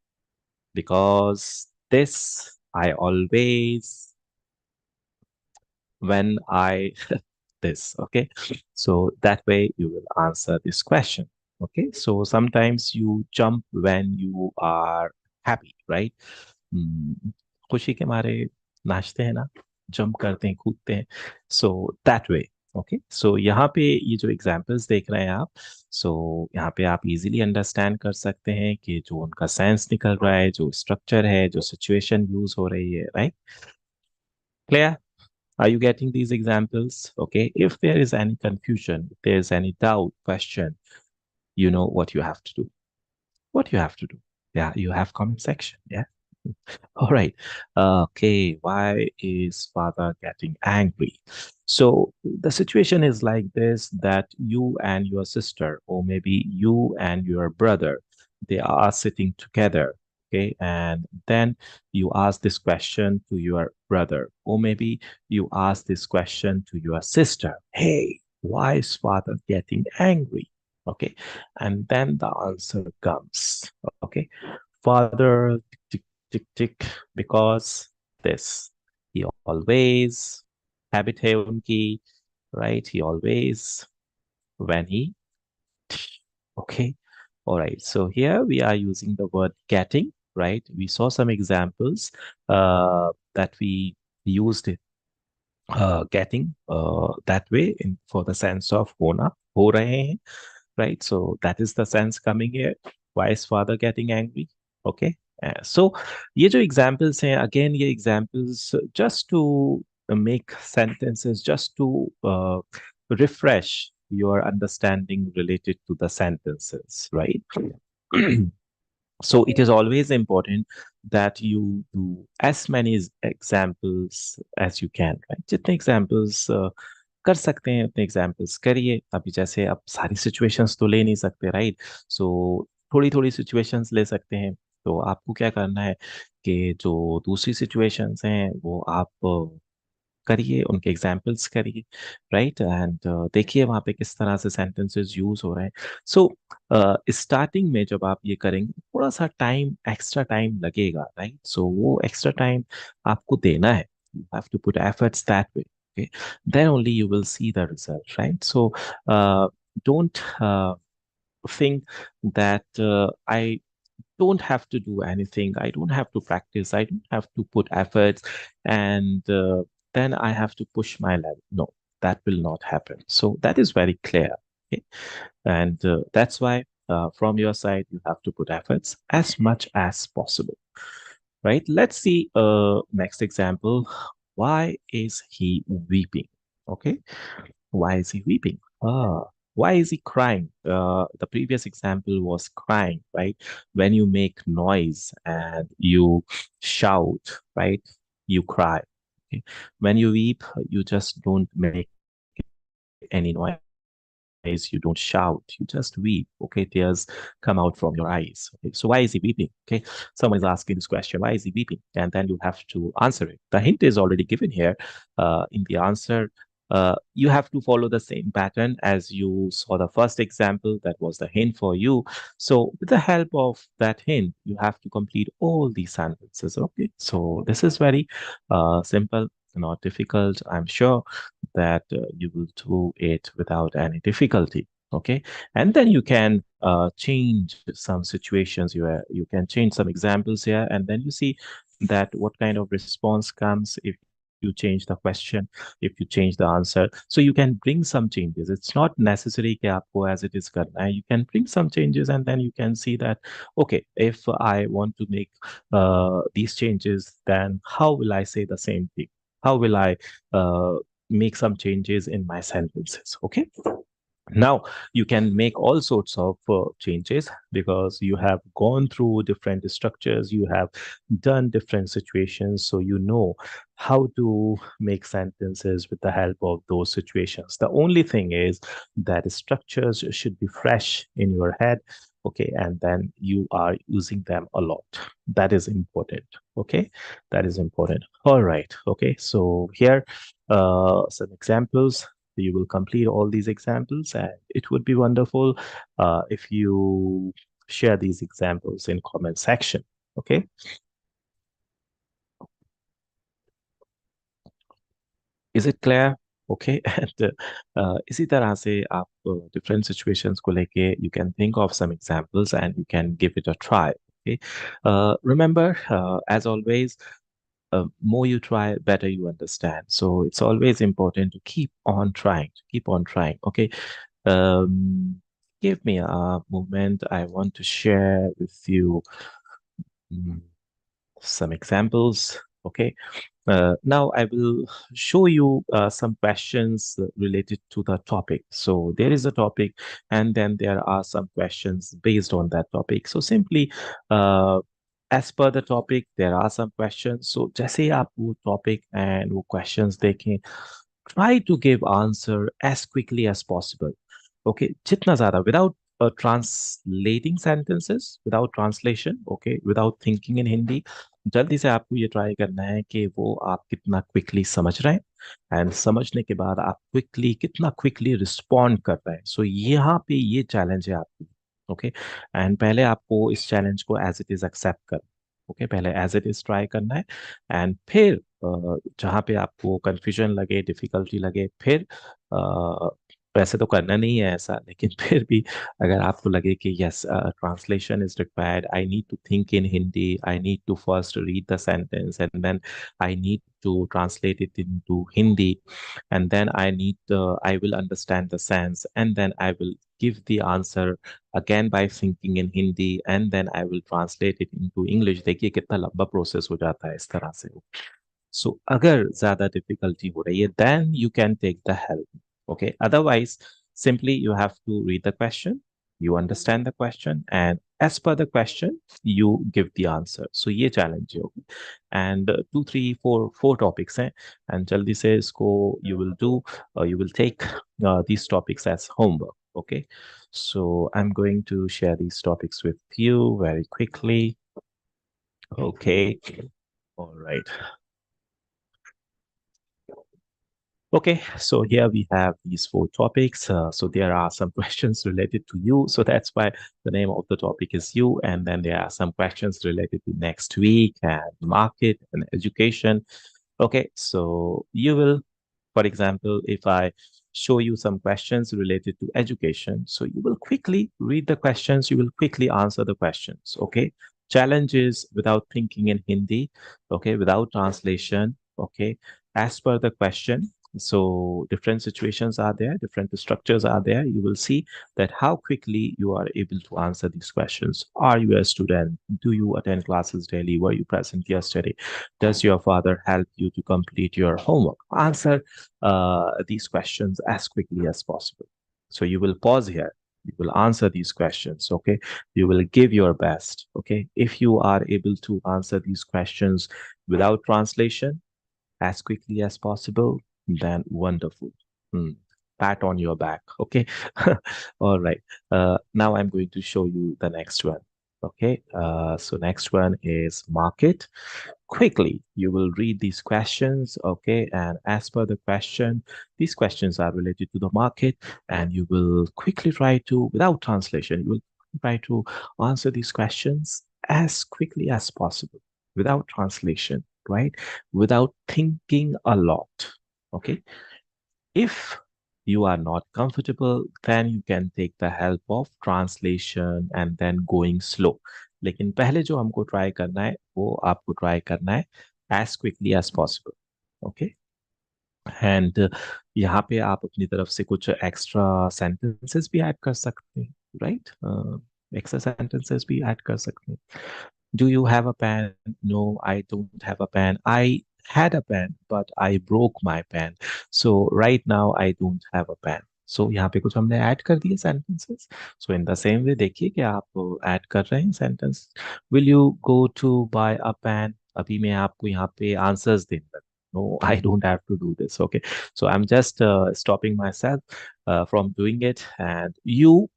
because this I always, when I, this. Okay, so that way you will answer this question. Okay, so sometimes you jump when you are happy, right? हम्म, खुशी के मारे नाचते हैं ना, jump करते हैं, कूदते हैं, सो दैट वे. ओके, सो यहाँ पे ये जो एग्जांपल्स देख रहे हैं आप, सो यहाँ पे आप इजीली अंडरस्टैंड कर सकते हैं कि जो उनका सेंस निकल रहा है, जो स्ट्रक्चर है, जो सिचुएशन यूज हो रही है, right? Clear? Are you getting these examples? Okay. If there is any confusion, if there is any doubt, question, you know what you have to do. What you have to do. Yeah, you have comment section. Yeah. All right. Okay. Why is father getting angry? So the situation is like this, that you and your sister, or maybe you and your brother, they are sitting together. Okay. And then you ask this question to your brother, or maybe you ask this question to your sister. Hey, why is father getting angry? Okay. And then the answer comes. Okay. Father, tick, tick, tick, because this. He always, habit है उनकी, right? He always, when he, okay. All right. So here we are using the word getting, right? We saw some examples that we used getting that way in for the sense of होना, हो रहे हैं, right? So that is the sense coming here. Why is father getting angry? Okay. So ये जो examples हैं, again ये examples just to make sentences, just to refresh your understanding related to the sentences, right? So it is always important that you do as many examples as you can, right? जितने examples कर सकते हैं उतने examples करिए. अभी जैसे आप सारी सिचुएशंस तो ले नहीं सकते, राइट? सो थोड़ी थोड़ी सिचुएशंस ले सकते हैं. तो आपको क्या करना है कि जो दूसरी सिचुएशंस हैं वो आप करिए, उनके एग्जाम्पल्स करिए, राइट? एंड देखिए वहाँ पे किस तरह से सेंटेंसेस यूज हो रहे हैं. सो स्टार्टिंग में जब आप ये करेंगे थोड़ा सा टाइम, एक्स्ट्रा टाइम लगेगा, राइट? सो वो एक्स्ट्रा टाइम आपको देना है. You have to put efforts that way. Okay, then only you will see the result, right? So don't think that I don't have to do anything, I don't have to practice, I don't have to put efforts, and then I have to push my level. No, that will not happen. So that is very clear. Okay, and that's why from your side you have to put efforts as much as possible, right? Let's see next example. Why is he weeping? Okay, why is he weeping? Why is he crying? The previous example was crying, right? When you make noise and you shout, right? You cry. Okay? When you weep, you just don't make any noise, you don't shout, you just weep. Okay, tears come out from your eyes. Okay, so why is he weeping? Okay, someone is asking this question, why is he weeping? And then you have to answer it. The hint is already given here. In the answer, you have to follow the same pattern as you saw the first example. That was the hint for you. So with the help of that hint, you have to complete all these sentences. Okay, so this is very simple, not difficult. I'm sure that you will do it without any difficulty. Okay, and then you can change some situations. You can change some examples here, and then you see that what kind of response comes if you change the question, if you change the answer. So you can bring some changes. It's not necessary कि आपको as it is करना है. You can bring some changes, and then you can see that, okay, if I want to make these changes, then how will I say the same thing? How will I make some changes in my sentences? Okay. Now you can make all sorts of changes because you have gone through different structures, you have done different situations, so you know how to make sentences with the help of those situations. The only thing is that structures should be fresh in your head, okay, and then you are using them a lot. That is important, okay, that is important. All right, okay, so here some examples. You will complete all these examples, and it would be wonderful if you share these examples in comment section. Okay. Is it clear? Okay. And इसी तरह से आप different situations को लेके you can think of some examples and you can give it a try. Okay. Remember, as always, more you try, better you understand. So it's always important to keep on trying, keep on trying. Okay. Um, Give me a moment. I want to share with you mm, some examples. Okay. Now I will show you some questions related to the topic. So there is a topic, and then there are some questions based on that topic. So simply, uh, as per the topic, there are some questions. So जैसे आप वो topic and वो questions देखें, try to give answer as quickly as possible. Okay, जितना ज़्यादा without translating sentences, without translation, okay, without thinking in Hindi. जल्दी से आपको ये ट्राई करना है कि वो आप कितना क्विकली समझ रहे हैं एंड समझने के बाद आप क्विकली कितना क्विकली रिस्पॉन्ड कर रहे हैं. सो यहाँ पे ये चैलेंज है आपकी. ओके, एंड पहले आपको इस चैलेंज को एज इट इज एक्सेप्ट कर. ओके, पहले एज इट इज ट्राई करना है एंड फिर जहाँ पे आपको कंफ्यूजन लगे, डिफिकल्टी लगे, फिर वैसे तो करना नहीं है ऐसा, लेकिन फिर भी अगर आपको लगे कि yes translation is required, I need to think in Hindi, I need to first read the sentence and then I need to translate it into Hindi, and then I will understand the sense, and then I will give the answer again by thinking in Hindi, and then I will translate it into English. देखिए कितना लंबा process हो जाता है इस तरह से. So अगर ज़्यादा difficulty हो रही है, then you can take the help. Okay. Otherwise, simply you have to read the question, you understand the question, and as per the question, you give the answer. So ये challenge होगी. And two, three, four topics हैं. And जल्दी से इसको you will do, you will take these topics as homework. Okay. So I'm going to share these topics with you very quickly. Okay. All right. Okay, so here we have these four topics. So there are some questions related to you. So that's why the name of the topic is you. And then there are some questions related to next week and market and education. Okay, so you will, for example, if I show you some questions related to education, so you will quickly read the questions, you will quickly answer the questions. Okay, challenges without thinking in Hindi, okay, without translation, okay, as per the question. So different situations are there, different structures are there. You will see that how quickly you are able to answer these questions. Are you a student? Do you attend classes daily? Were you present yesterday? Does your father help you to complete your homework? Answer these questions as quickly as possible. So you will pause here. You will answer these questions, okay? You will give your best, okay? If you are able to answer these questions without translation, as quickly as possible, then wonderful. Hmm. Pat on your back. Okay. All right. Now I'm going to show you the next one. Okay. So next one is market. Quickly, you will read these questions. Okay. And as per the question, these questions are related to the market, and you will quickly try to, without translation, you will try to answer these questions as quickly as possible without translation, right? Without thinking a lot. Okay. If you are not comfortable, then you can take the help of translation and then going slow. लेकिन पहले जो हमको try करना है वो आपको try करना है as quickly as possible. Okay. And यहाँ पे आप अपनी तरफ से कुछ एक्स्ट्रा सेंटेंसेस भी ऐड कर सकते हैं, राइट? एक्स्ट्रा सेंटेंसेस भी ऐड कर सकते हैं. Do you have a pen? No, I don't have a pen. I had a pen, but I broke my pen. So right now I don't have a pen. सो यहाँ पे कुछ हमने add कर दिए sentences. So in the same way देखिए कि आप add कर रहे हैं sentence. Will you go to buy a pen. अभी मैं आपको यहाँ पे आंसर्स देता. No, I don't have to do this. Okay, so I am just stopping myself from doing it, and you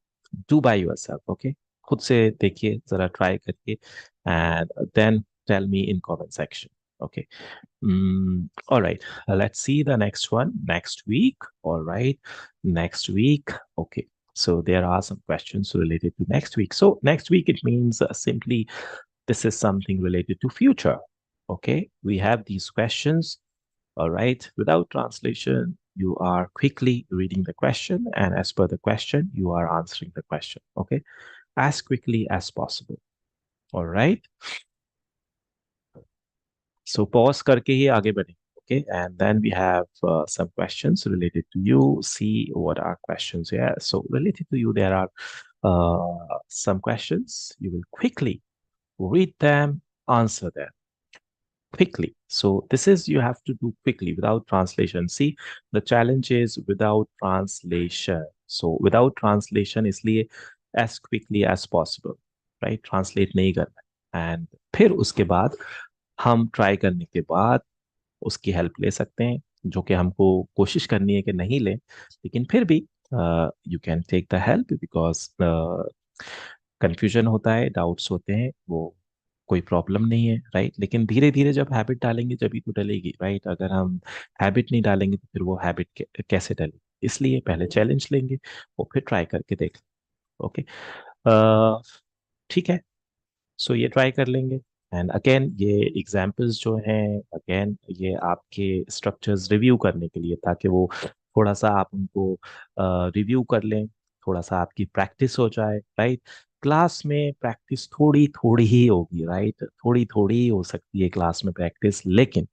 do by yourself. Okay, खुद से देखिए जरा, ट्राई करके, and then tell me in comment section. Okay. All right. Let's see the next one next week. All right. Next week. Okay. So there are some questions related to next week. So next week, it means simply this is something related to future. Okay. We have these questions. All right. Without translation, you are quickly reading the question, and as per the question, you are answering the question. Okay. As quickly as possible. All right. So pause करके ही आगे बढ़ेंगे. Okay, and then we have some questions related to you. See what are questions here. So related to you, there are some questions. You will quickly read them, answer them quickly. So this is you have to do quickly without translation. See, the challenge is without translation. So without translation इसलिए as quickly as possible, right? Translate नहीं करना है. And फिर उसके बाद हम try करने के बाद उसकी हेल्प ले सकते हैं, जो कि हमको कोशिश करनी है कि नहीं लें, लेकिन फिर भी you can take the help, because confusion होता है, डाउट्स होते हैं, वो कोई प्रॉब्लम नहीं है, राइट. लेकिन धीरे धीरे जब हैबिट डालेंगे जब ही तो डलेगी, राइट. अगर हम हैबिट नहीं डालेंगे तो फिर वो हैबिट कैसे डलेगी. इसलिए पहले चैलेंज लेंगे और फिर ट्राई करके देख लेंगे. ओके, ठीक है. सो ये ट्राई कर लेंगे. एंड अगेन ये एग्जाम्पल्स जो हैं, अगेन ये आपके स्ट्रक्चर्स रिव्यू करने के लिए, ताकि वो थोड़ा सा आप उनको रिव्यू कर लें, थोड़ा सा आपकी प्रैक्टिस हो जाए, राइट. क्लास में प्रैक्टिस थोड़ी थोड़ी ही होगी, राइट. थोड़ी थोड़ी ही हो सकती है क्लास में प्रैक्टिस, लेकिन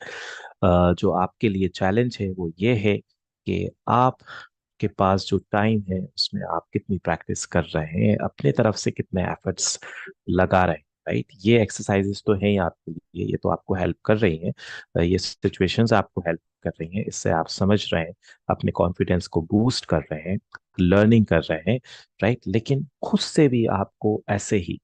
जो आपके लिए चैलेंज है वो ये है कि आप के पास जो टाइम है उसमें आप कितनी प्रैक्टिस कर रहे हैं, अपने तरफ से कितने एफर्ट्स लगा रहे हैं, राइट. ये एक्सरसाइजेस तो हैं ही आपके लिए, ये तो आपको हेल्प कर रही हैं, ये सिचुएशंस आपको हेल्प कर रही हैं, इससे आप समझ रहे हैं, अपने कॉन्फिडेंस को बूस्ट कर रहे हैं, लर्निंग कर रहे हैं, राइट. लेकिन खुद से भी आपको ऐसे ही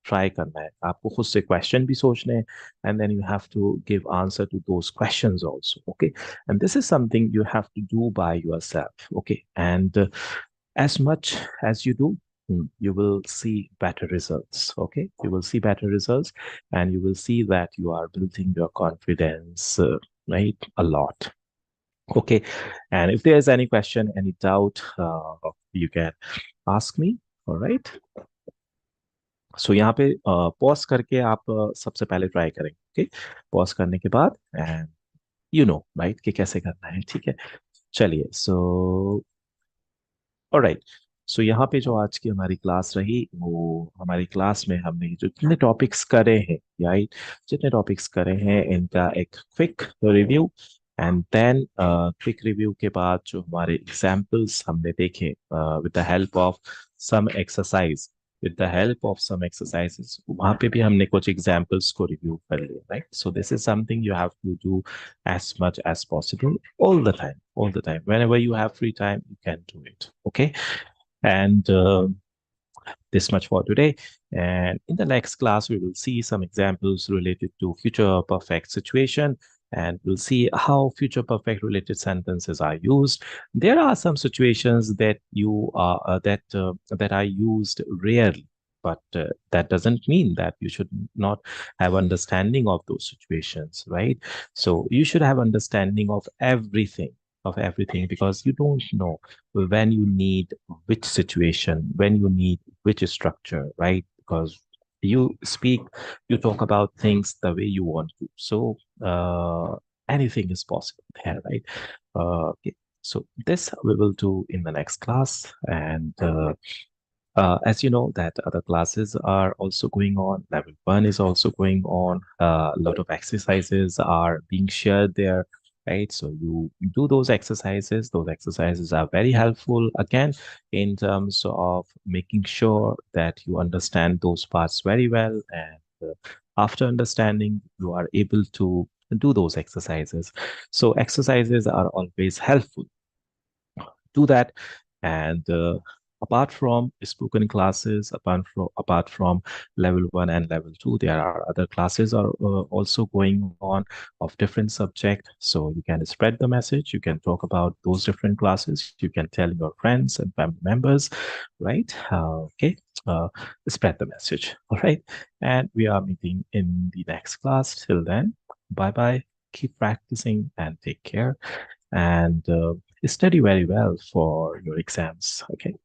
ट्राई करना है, आपको खुद से क्वेश्चन भी सोचने हैं, and then you have to give answer to those questions also. Okay, and this is something you have to do by yourself. Okay, and as much as you do, you will see better results. Okay, you will see better results, and you will see that you are building your confidence, right, a lot. Okay, and if there's any question, any doubt, you can ask me. All right. सो यहाँ पे pause करके आप सबसे पहले try करेंगे. Okay, pause करने के बाद, एंड यू नो राइट कि कैसे करना है. ठीक है, चलिए. So alright. सो यहाँ पे जो आज की हमारी क्लास रही, वो हमारी क्लास में हमने जो जितने टॉपिक्स करे हैं, राइट, जितने टॉपिक्स करे हैं इनका एक quick review, and then quick review के बाद जो हमारे एग्जाम्पल्स हमने देखे with the help of some exercise, with the help of some exercises, वहाँ पे भी हमने कुछ एग्जाम्पल्स को रिव्यू कर लिया, right. So this is something you have to do as much as possible, all the time, whenever you have free time you can do it. Okay, and this much for today, and in the next class we will see some examples related to future perfect situation, and we'll see how future perfect related sentences are used. There are some situations that you are that are used rarely, but that doesn't mean that you should not have understanding of those situations, right. So you should have understanding of everything, because you don't know when you need which situation, when you need which structure, right? Because you speak, you talk about things the way you want to. So anything is possible there, right? Okay. So this we will do in the next class, and as you know that other classes are also going on. Level 1 is also going on. A lot of exercises are being shared there, right? So you do those exercises. Those exercises are very helpful, again, in terms of making sure that you understand those parts very well. And after understanding, you are able to do those exercises. So exercises are always helpful. Do that. And apart from spoken classes, apart from level 1 and level 2, there are other classes are also going on of different subject. So you can spread the message. You can talk about those different classes. You can tell your friends and family members, right? Okay. Uh, Spread the message. All right. And we are meeting in the next class. Till then, bye bye. Keep practicing and take care. And study very well for your exams. Okay.